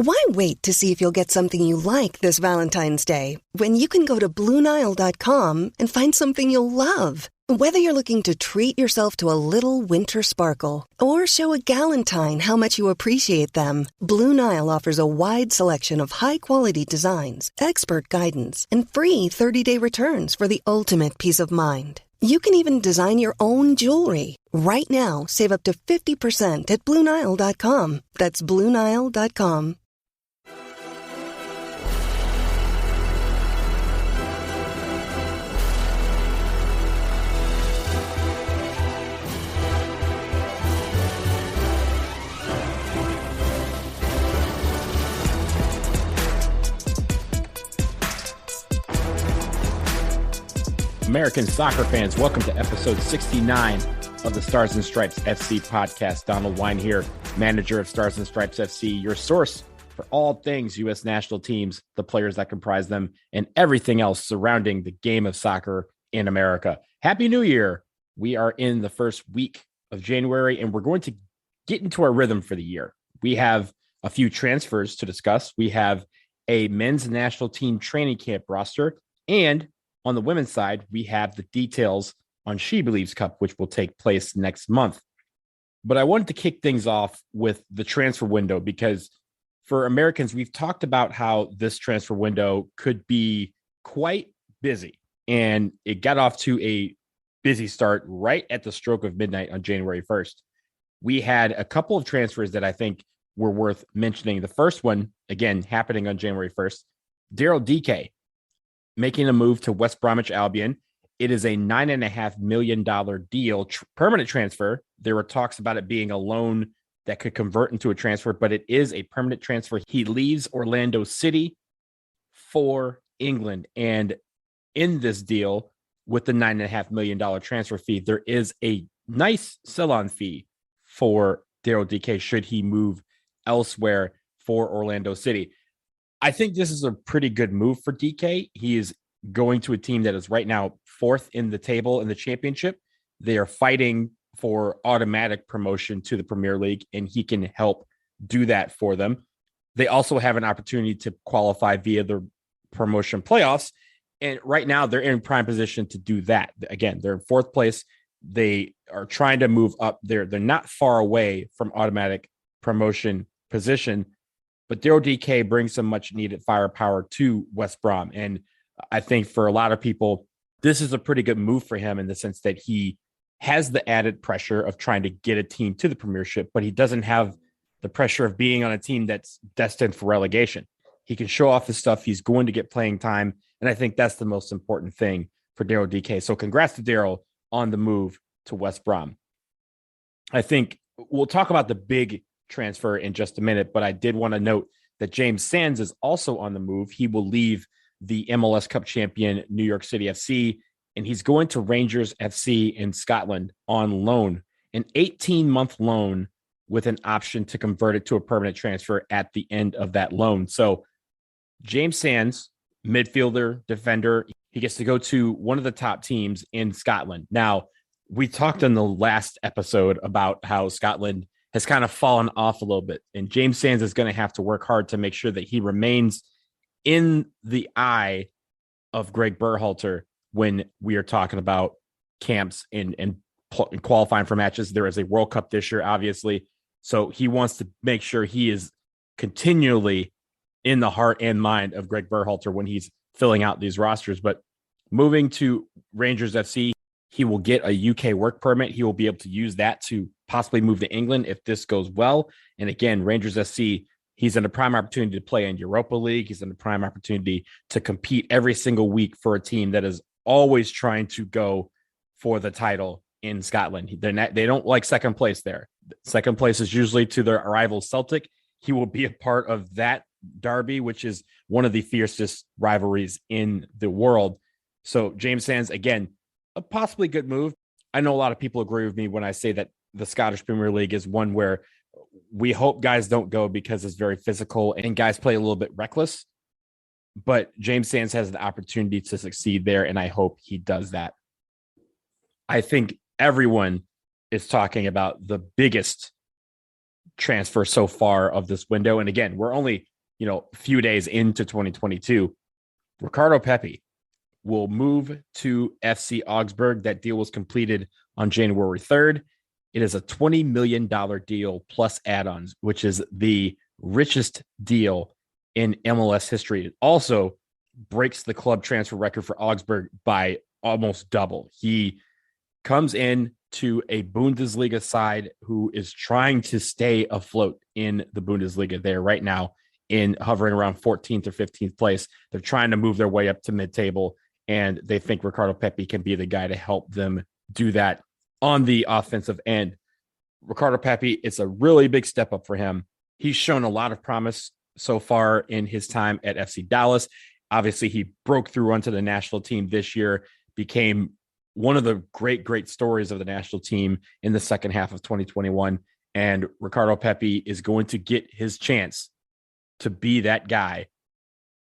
Why wait to see if you'll get something you like this Valentine's Day when you can go to BlueNile.com and find something you'll love? Whether you're looking to treat yourself to a little winter sparkle or show a galentine how much you appreciate them, Blue Nile offers a wide selection of high-quality designs, expert guidance, and free 30-day returns for the ultimate peace of mind. You can even design your own jewelry. Right now, save up to 50% at BlueNile.com. That's BlueNile.com. American soccer fans, welcome to episode 69 of the Stars and Stripes FC podcast. Donald Wine here, manager of Stars and Stripes FC, your source for all things U.S. national teams, the players that comprise them, and everything else surrounding the game of soccer in America. Happy New Year. We are in the first week of January, and we're going to get into our rhythm for the year. We have a few transfers to discuss. We have a men's national team training camp roster, and on the women's side, we have the details on SheBelieves Cup, which will take place next month. But I wanted to kick things off with the transfer window because for Americans, we've talked about how this transfer window could be quite busy. And it got off to a busy start right at the stroke of midnight on January 1st. We had a couple of transfers that I think were worth mentioning. The first one, again, happening on January 1st, Daryl Dike making a move to West Bromwich Albion. It is a $9.5 million deal, permanent transfer. There were talks about it being a loan that could convert into a transfer, but it is a permanent transfer. He leaves Orlando City for England. And in this deal, with the $9.5 million transfer fee, there is a nice sell-on fee for Daryl Dike should he move elsewhere for Orlando City. I think this is a pretty good move for DK. He is going to a team that is right now fourth in the table in the championship. They are fighting for automatic promotion to the Premier League, and he can help do that for them. They also have an opportunity to qualify via the promotion playoffs. And right now they're in prime position to do that. Again, they're in fourth place. They are trying to move up there. They're not far away from automatic promotion position. But Daryl Dike brings some much needed firepower to West Brom. And I think for a lot of people, this is a pretty good move for him in the sense that he has the added pressure of trying to get a team to the Premiership, but he doesn't have the pressure of being on a team that's destined for relegation. He can show off his stuff. He's going to get playing time. And I think that's the most important thing for Daryl Dike. So congrats to Daryl on the move to West Brom. I think we'll talk about the big transfer in just a minute, but I did want to note that James Sands is also on the move. He will leave the MLS Cup champion New York City FC, and he's going to Rangers FC in Scotland on loan, an 18-month loan with an option to convert it to a permanent transfer at the end of that loan. So James Sands, midfielder, defender, he gets to go to one of the top teams in Scotland. Now, we talked in the last episode about how Scotland has kind of fallen off a little bit. And James Sands is going to have to work hard to make sure that he remains in the eye of Greg Berhalter when we are talking about camps and qualifying for matches. There is a World Cup this year, obviously. So he wants to make sure he is continually in the heart and mind of Greg Berhalter when he's filling out these rosters. But moving to Rangers FC, he will get a UK work permit. He will be able to use that to possibly move to England if this goes well. And again, Rangers SC, he's in a prime opportunity to play in Europa League. He's in a prime opportunity to compete every single week for a team that is always trying to go for the title in Scotland. They don't like second place there. Second place is usually to their rival Celtic. He will be a part of that derby, which is one of the fiercest rivalries in the world. So James Sands, again, a possibly good move. I know a lot of people agree with me when I say that the Scottish Premier League is one where we hope guys don't go because it's very physical and guys play a little bit reckless. But James Sands has an opportunity to succeed there, and I hope he does that. I think everyone is talking about the biggest transfer so far of this window. And again, we're only few days into 2022, Ricardo Pepi will move to FC Augsburg. That deal was completed on January 3rd. It is a $20 million deal plus add-ons, which is the richest deal in MLS history. It also breaks the club transfer record for Augsburg by almost double. He comes in to a Bundesliga side who is trying to stay afloat in the Bundesliga. They're right now in hovering around 14th or 15th place. They're trying to move their way up to mid-table, and they think Ricardo Pepi can be the guy to help them do that on the offensive end. Ricardo Pepi, it's a really big step up for him. He's shown a lot of promise so far in his time at FC Dallas. Obviously, he broke through onto the national team this year, became one of the great stories of the national team in the second half of 2021. And Ricardo Pepi is going to get his chance to be that guy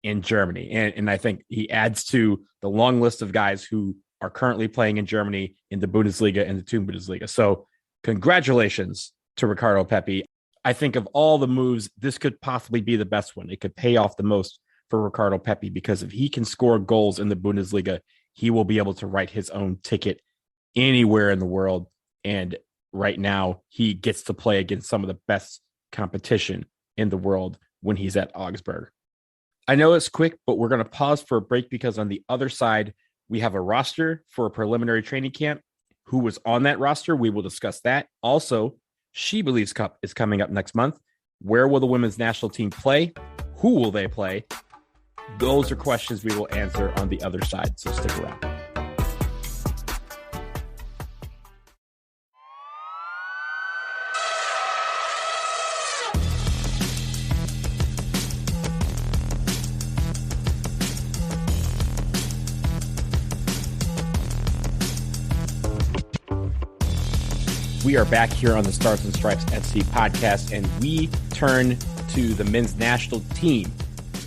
in Germany. And I think he adds to the long list of guys who are currently playing in Germany in the Bundesliga and the two Bundesliga. So congratulations to Ricardo Pepi. I think of all the moves, this could possibly be the best one. It could pay off the most for Ricardo Pepi, because if he can score goals in the Bundesliga, he will be able to write his own ticket anywhere in the world. And right now, he gets to play against some of the best competition in the world when he's at Augsburg. I know it's quick, but we're going to pause for a break because on the other side, we have a roster for a preliminary training camp. Who was on that roster? We will discuss that. Also, SheBelieves Cup is coming up next month. Where will the women's national team play? Who will they play? Those are questions we will answer on the other side, so stick around. We are back here on the Stars and Stripes FC podcast, and we turn to the men's national team.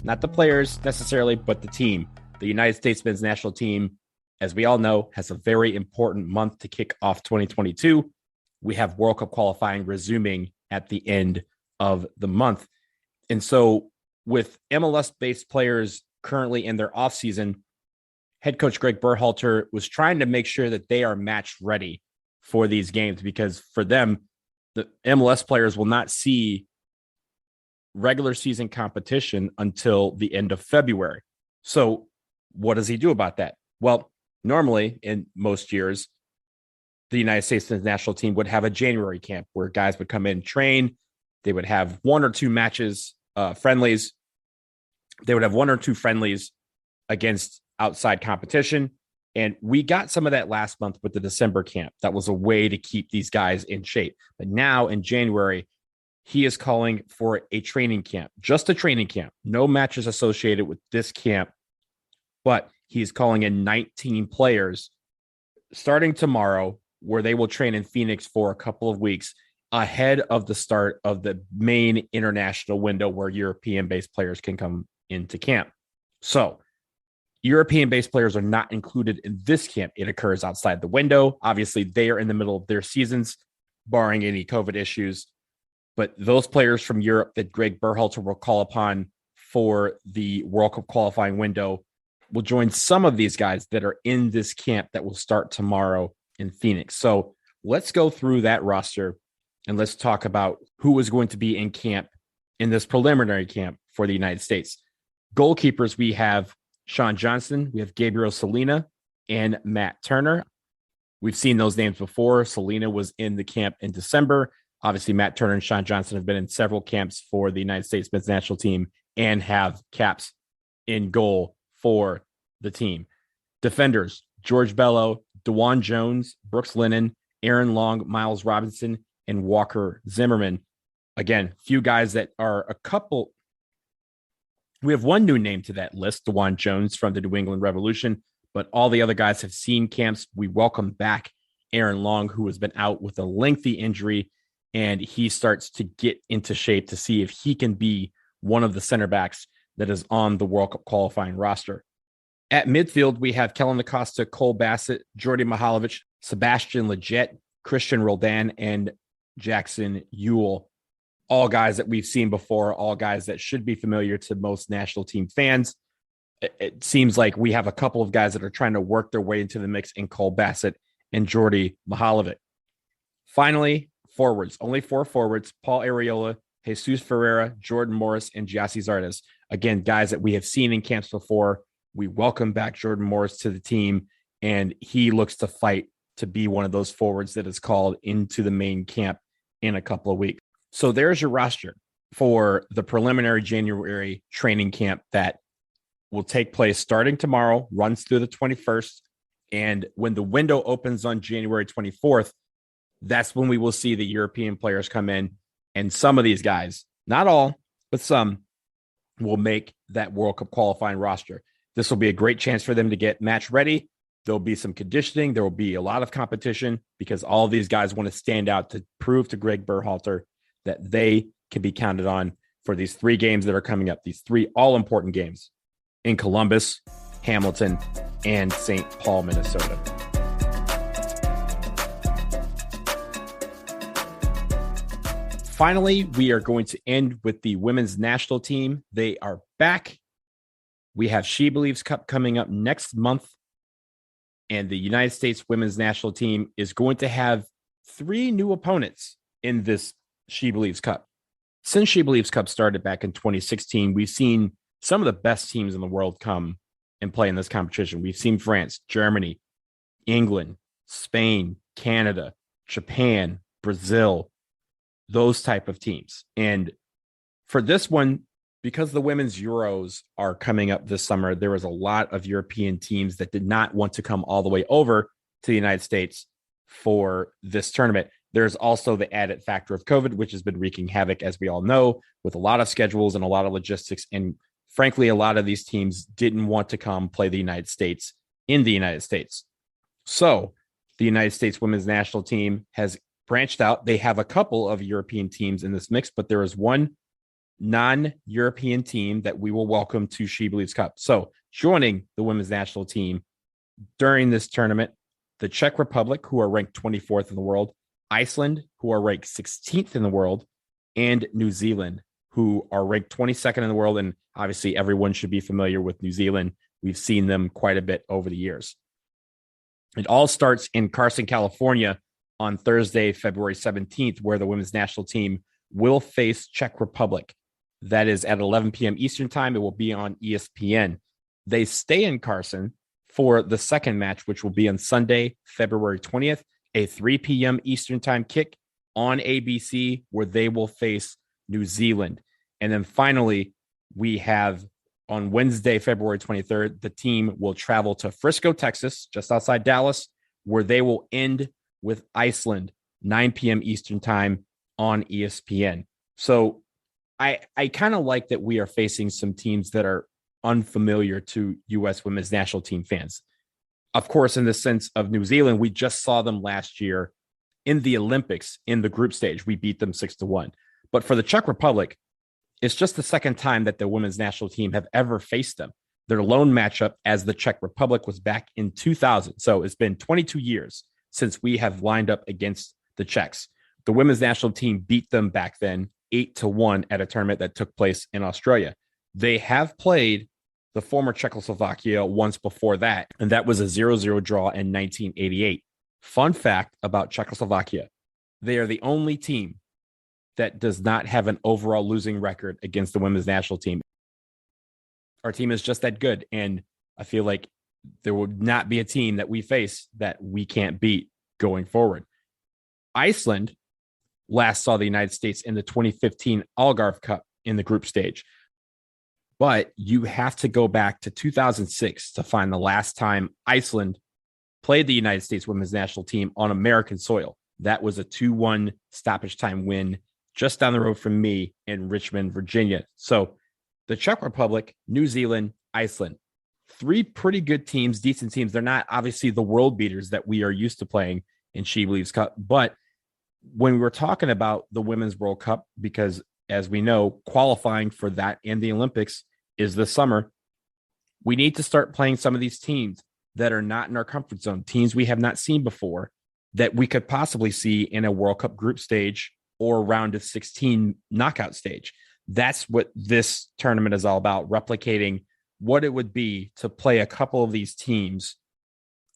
Not the players necessarily, but the team. The United States men's national team, as we all know, has a very important month to kick off 2022. We have World Cup qualifying resuming at the end of the month. And so with MLS-based players currently in their offseason, head coach Greg Berhalter was trying to make sure that they are match ready for these games, because for them, the MLS players will not see regular season competition until the end of February. So what does he do about that? Well, normally in most years, the United States national team would have a January camp where guys would come in, train. They would have one or two matches, friendlies. They would have one or two friendlies against outside competition. And we got some of that last month with the December camp. That was a way to keep these guys in shape. But now in January, he is calling for a training camp, just a training camp, no matches associated with this camp, but he's calling in 19 players starting tomorrow, where they will train in Phoenix for a couple of weeks ahead of the start of the main international window where European-based players can come into camp. So European-based players are not included in this camp. It occurs outside the window. Obviously, they are in the middle of their seasons, barring any COVID issues. But those players from Europe that Greg Berhalter will call upon for the World Cup qualifying window will join some of these guys that are in this camp that will start tomorrow in Phoenix. So let's go through that roster and let's talk about who is going to be in camp in this preliminary camp for the United States. Goalkeepers, we have Sean Johnson, we have Gabriel Salina, and Matt Turner. We've seen those names before. Salina was in the camp in December. Obviously, Matt Turner and Sean Johnson have been in several camps for the United States men's national team and have caps in goal for the team. Defenders, George Bello, DeJuan Jones, Brooks Lennon, Aaron Long, Miles Robinson, and Walker Zimmerman. Again, few guys that are a couple. We have one new name to that list, DeJuan Jones from the New England Revolution, but all the other guys have seen camps. We welcome back Aaron Long, who has been out with a lengthy injury, and he starts to get into shape to see if he can be one of the center backs that is on the World Cup qualifying roster. At midfield, we have Kellen Acosta, Cole Bassett, Jordy Mihalovic, Sebastian Lletget, Christian Roldan, and Jackson Ewell. all guys that we've seen before, all guys that should be familiar to most national team fans. It seems like we have a couple of guys that are trying to work their way into the mix in Cole Bassett and Jordy Mihalovic. Finally, forwards. Only 4 forwards: Paul Arriola, Jesus Ferreira, Jordan Morris, and Giassi Zardes. Again, guys that we have seen in camps before. We welcome back Jordan Morris to the team, and he looks to fight to be one of those forwards that is called into the main camp in a couple of weeks. So there's your roster for the preliminary January training camp that will take place starting tomorrow, runs through the 21st. And when the window opens on January 24th, that's when we will see the European players come in. And some of these guys, not all, but some, will make that World Cup qualifying roster. This will be a great chance for them to get match ready. There'll be some conditioning. There will be a lot of competition because all of these guys want to stand out to prove to Greg Berhalter that they can be counted on for these 3 games that are coming up, these 3 all-important games in Columbus, Hamilton, and St. Paul, Minnesota. Finally, we are going to end with the women's national team. They are back. We have SheBelieves Cup coming up next month, and the United States women's national team is going to have 3 new opponents in this SheBelieves Cup. Since SheBelieves Cup started back in 2016, we've seen some of the best teams in the world come and play in this competition. We've seen France, Germany, England, Spain, Canada, Japan, Brazil, those type of teams. And for this one, because the women's Euros are coming up this summer, there was a lot of European teams that did not want to come all the way over to the United States for this tournament. There's also the added factor of COVID, which has been wreaking havoc, as we all know, with a lot of schedules and a lot of logistics. And frankly, a lot of these teams didn't want to come play the United States in the United States. So the United States women's national team has branched out. They have a couple of European teams in this mix, but there is one non-European team that we will welcome to SheBelieves Cup. So joining the women's national team during this tournament, the Czech Republic, who are ranked 24th in the world, Iceland, who are ranked 16th in the world, and New Zealand, who are ranked 22nd in the world. And obviously everyone should be familiar with New Zealand. We've seen them quite a bit over the years. It all starts in Carson, California on Thursday, February 17th, where the women's national team will face Czech Republic. That is at 11 p.m. Eastern time. It will be on ESPN. They stay in Carson for the second match, which will be on Sunday, February 20th, a 3 p.m. Eastern time kick on ABC, where they will face New Zealand. And then finally, we have on Wednesday, February 23rd, the team will travel to Frisco, Texas, just outside Dallas, where they will end with Iceland, 9 p.m. Eastern time on ESPN. So I kind of like that we are facing some teams that are unfamiliar to U.S. women's national team fans. Of course, in the sense of New Zealand, we just saw them last year in the Olympics in the group stage. We beat them 6-1. But for the Czech Republic, it's just the second time that the women's national team have ever faced them. Their lone matchup as the Czech Republic was back in 2000. So it's been 22 years since we have lined up against the Czechs. The women's national team beat them back then 8-1 at a tournament that took place in Australia. They have played the former Czechoslovakia once before that, and that was a 0-0 draw in 1988. Fun fact about Czechoslovakia: they are the only team that does not have an overall losing record against the women's national team. Our team is just that good, and I feel like there will not be a team that we face that we can't beat going forward. Iceland last saw the United States in the 2015 Algarve Cup in the group stage. But you have to go back to 2006 to find the last time Iceland played the United States women's national team on American soil. That was a 2-1 stoppage time win just down the road from me in Richmond, Virginia. So the Czech Republic, New Zealand, Iceland, 3 pretty good teams, decent teams. They're not obviously the world beaters that we are used to playing in SheBelieves Cup. But when we're talking about the Women's World Cup, because as we know, qualifying for that and the Olympics is this summer, we need to start playing some of these teams that are not in our comfort zone, teams we have not seen before that we could possibly see in a World Cup group stage or round of 16 knockout stage. That's what this tournament is all about, replicating what it would be to play a couple of these teams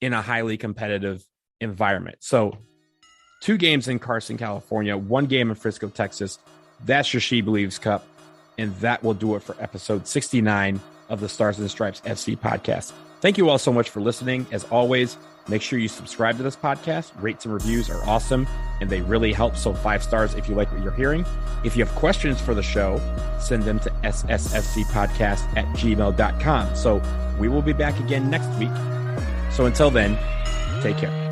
in a highly competitive environment. So 2 games in Carson, California, 1 game in Frisco, Texas. That's your SheBelieves Cup. And that will do it for episode 69 of the Stars and Stripes FC podcast. Thank you all so much for listening. As always, make sure you subscribe to this podcast. Rates and reviews are awesome, and they really help. So 5 stars if you like what you're hearing. If you have questions for the show, send them to ssfcpodcast@gmail.com. So we will be back again next week. So until then, take care.